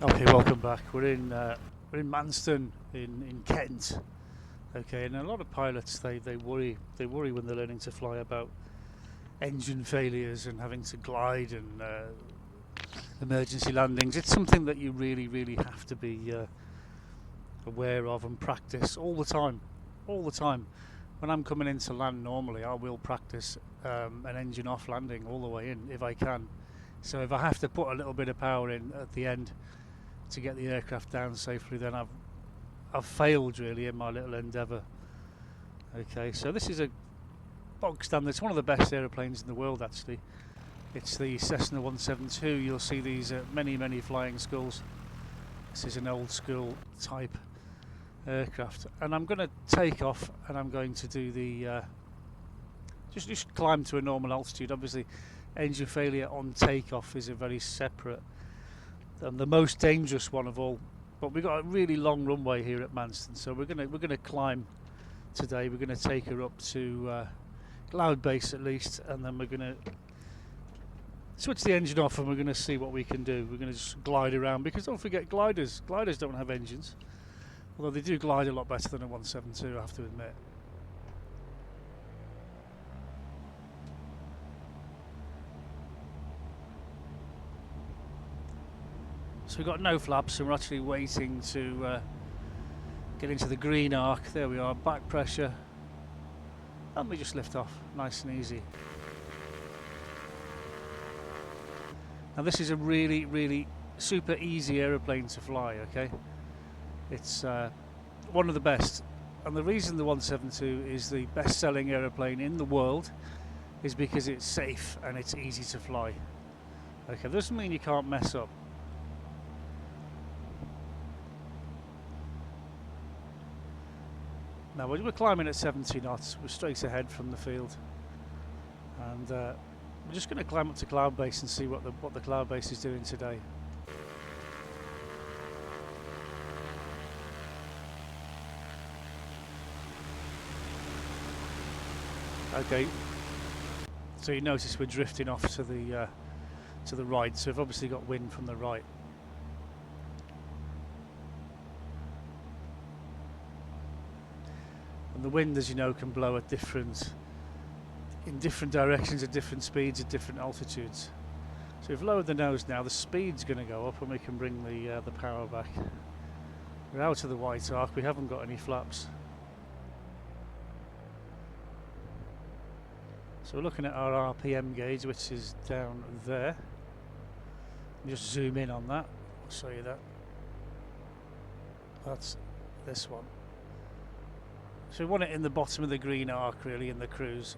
Okay, welcome back. We're in Manston in Kent. Okay, and a lot of pilots they worry when they're learning to fly about engine failures and having to glide and emergency landings. It's something that you really have to be aware of and practice all the time, all the time. When I'm coming into land normally, I will practice an engine off landing all the way in if I can. So if I have to put a little bit of power in at the end to get the aircraft down safely, then I've failed really in my little endeavour. Okay, so this is a bog standard. It's one of the best aeroplanes in the world actually. It's the Cessna 172. You'll see these many flying skulls. This is an old school type aircraft, and I'm going to take off and I'm going to do the just climb to a normal altitude. Obviously engine failure on takeoff is a very separate and the most dangerous one of all, but we've got a really long runway here at Manston, so we're gonna climb today. We're going to take her up to Cloud Base at least, and then we're going to switch the engine off and we're going to see what we can do. We're going to just glide around, because don't forget, gliders don't have engines, although they do glide a lot better than a 172, I have to admit. So we've got no flaps, and we're actually waiting to get into the green arc. There we are, back pressure, and we just lift off, nice and easy. Now this is a really super easy aeroplane to fly, okay? It's one of the best, and the reason the 172 is the best selling aeroplane in the world is because it's safe and it's easy to fly. Okay, doesn't mean you can't mess up. Now we're climbing at 70 knots, we're straight ahead from the field, and we're just going to climb up to Cloud Base and see what the Cloud Base is doing today. Okay, so you notice we're drifting off to the right, so we've obviously got wind from the right. And the wind, as you know, can blow at in different directions, at different speeds, at different altitudes. So we've lowered the nose now, the speed's going to go up and we can bring the power back. We're out of the white arc, we haven't got any flaps. So we're looking at our RPM gauge, which is down there. Just zoom in on that, I'll show you that. That's this one. So we want it in the bottom of the green arc really in the cruise.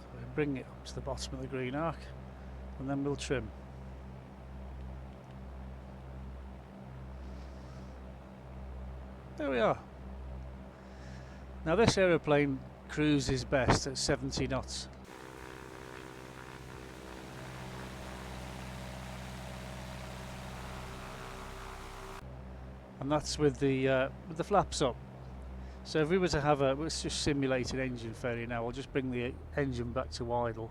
So we bring it up to the bottom of the green arc and then we'll trim. There we are. Now this aeroplane cruises best at 70 knots. And that's with the flaps up. So if we were to have let's just simulate an engine failure now. I'll just bring the engine back to idle.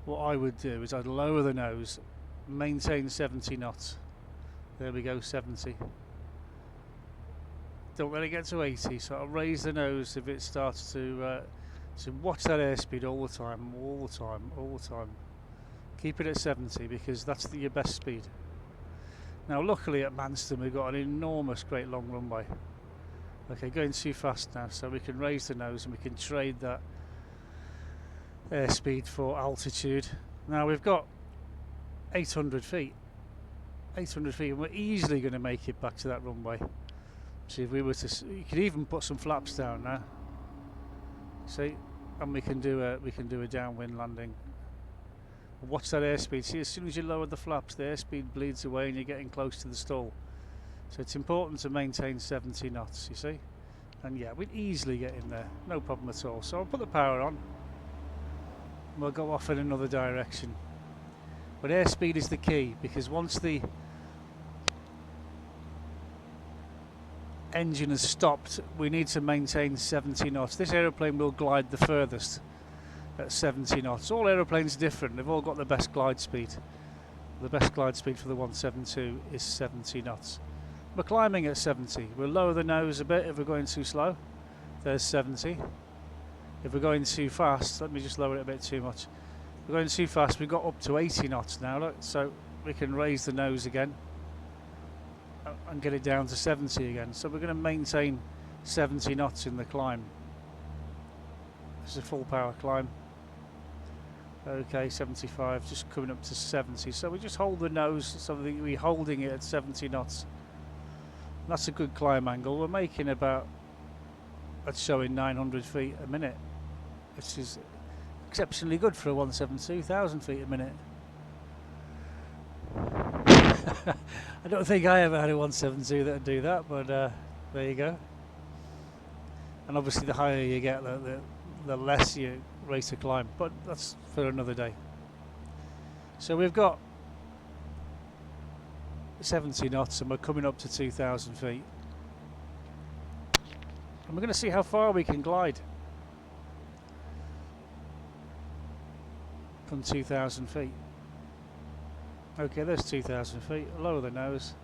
What I would do is I'd lower the nose, maintain 70 knots. There we go, 70. Don't let it get to 80. So I'll raise the nose if it starts to watch that airspeed all the time. Keep it at 70 because that's your best speed. Now luckily at Manston we've got an enormous great long runway. Okay, going too fast now, so we can raise the nose and we can trade that airspeed for altitude. Now we've got 800 feet and we're easily going to make it back to that runway. See, if we were to, you could even put some flaps down now. See, and we can do a downwind landing. Watch that airspeed. See, as soon as you lower the flaps, the airspeed bleeds away and you're getting close to the stall. So it's important to maintain 70 knots, you see. And yeah, we'd easily get in there, no problem at all. So I'll put the power on and we'll go off in another direction. But airspeed is the key, because once the engine has stopped, we need to maintain 70 knots. This aeroplane will glide the furthest at 70 knots. All aeroplanes are different, they've all got the best glide speed. The best glide speed for the 172 is 70 knots. We're climbing at 70. We'll lower the nose a bit if we're going too slow. There's 70. If we're going too fast, let me just lower it a bit too much. If we're going too fast, we've got up to 80 knots now, look, so we can raise the nose again and get it down to 70 again. So we're going to maintain 70 knots in the climb. This is a full power climb. Okay, 75, just coming up to 70. So we just hold the nose so that we're holding it at 70 knots. That's a good climb angle. We're making about, that's showing 900 feet a minute, which is exceptionally good for a 172, 1,000 feet a minute. I don't think I ever had a 172 that would do that, but there you go. And obviously the higher you get, the less you rate to climb, but that's for another day. So we've got 70 knots and we're coming up to 2,000 feet. And we're going to see how far we can glide from 2,000 feet. Okay, there's 2,000 feet. Lower the nose.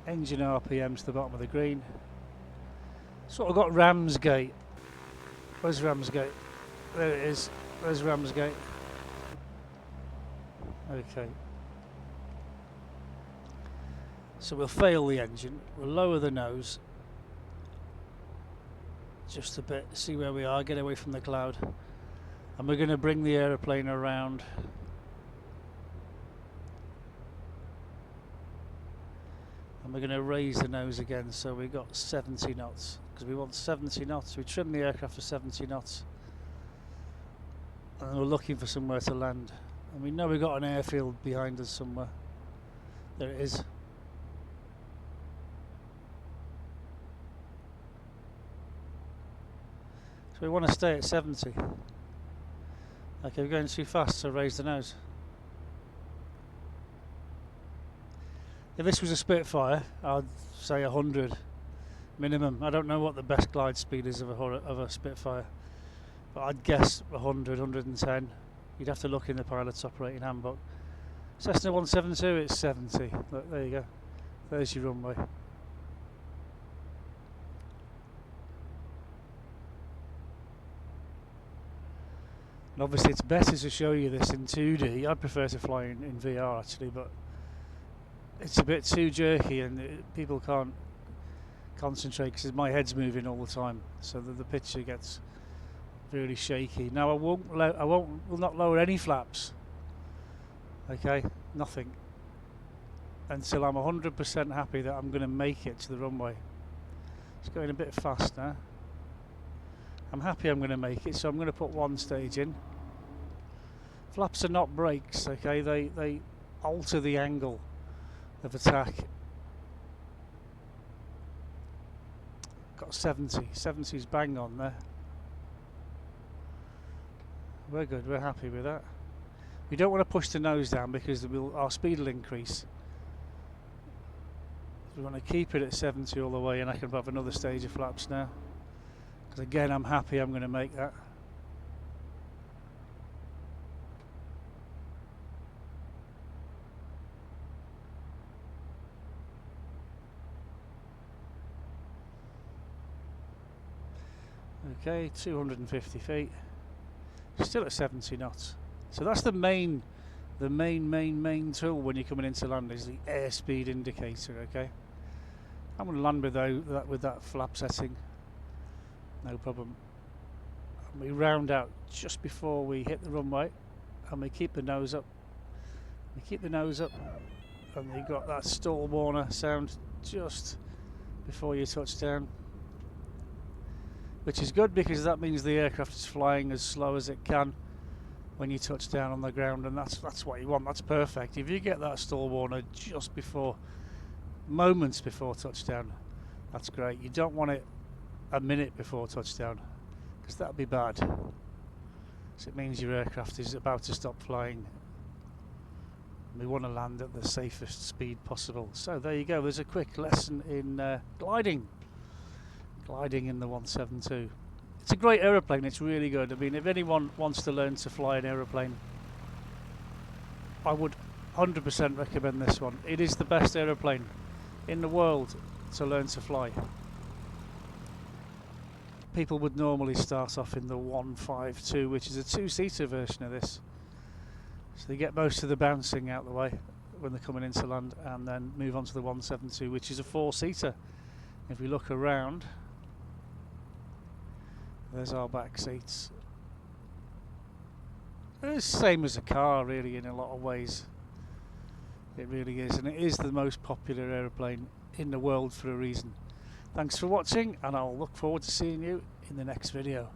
Engine RPM to the bottom of the green. Sort of got Ramsgate. Where's Ramsgate? There it is. There's Ramsgate. Okay. So we'll fail the engine. We'll lower the nose just a bit. See where we are. Get away from the cloud. And we're going to bring the aeroplane around. And we're going to raise the nose again, so we got 70 knots because we want 70 knots. We trim the aircraft for 70 knots and we're looking for somewhere to land, and we know we've got an airfield behind us somewhere. There it is. So we want to stay at 70. Okay, we're going too fast, so raise the nose. If this was a Spitfire, I'd say 100 minimum. I don't know what the best glide speed is of a Spitfire, but I'd guess 100, 110. You'd have to look in the pilot's operating handbook. Cessna 172, it's 70. Look, there you go. There's your runway. And obviously it's better to show you this in 2D. I prefer to fly in VR actually, but it's a bit too jerky and people can't concentrate because my head's moving all the time, so that the picture gets really shaky. Now I will not lower any flaps. Okay, nothing until I'm 100% happy that I'm going to make it to the runway. It's going a bit fast now. I'm happy I'm going to make it, so I'm going to put one stage in. Flaps are not brakes, okay? They alter the angle of attack. Got 70. 70's bang on there. We're good. We're happy with that. We don't want to push the nose down because our speed will increase. We want to keep it at 70 all the way, and I can have another stage of flaps now. Because again, I'm happy I'm going to make that. Okay, 250 feet. Still at 70 knots. So that's the main tool when you're coming into land, is the airspeed indicator. Okay, I'm going to land with that flap setting. No problem. And we round out just before we hit the runway, and we keep the nose up. We keep the nose up, and you got that stall warner sound just before you touch down, which is good because that means the aircraft is flying as slow as it can when you touch down on the ground, and that's what you want. That's perfect. If you get that stall warner just before, moments before touchdown, that's great. You don't want it a minute before touchdown because that'd be bad. So it means your aircraft is about to stop flying. We want to land at the safest speed possible. So there you go. There's a quick lesson in gliding in the 172. It's a great aeroplane, it's really good. I mean, if anyone wants to learn to fly an aeroplane, I would 100% recommend this one. It is the best aeroplane in the world to learn to fly. People would normally start off in the 152, which is a two-seater version of this. So they get most of the bouncing out the way when they're coming into land, and then move on to the 172, which is a four-seater. If we look around, there's our back seats. It's the same as a car, really, in a lot of ways. It really is, and it is the most popular aeroplane in the world for a reason. Thanks for watching, and I'll look forward to seeing you in the next video.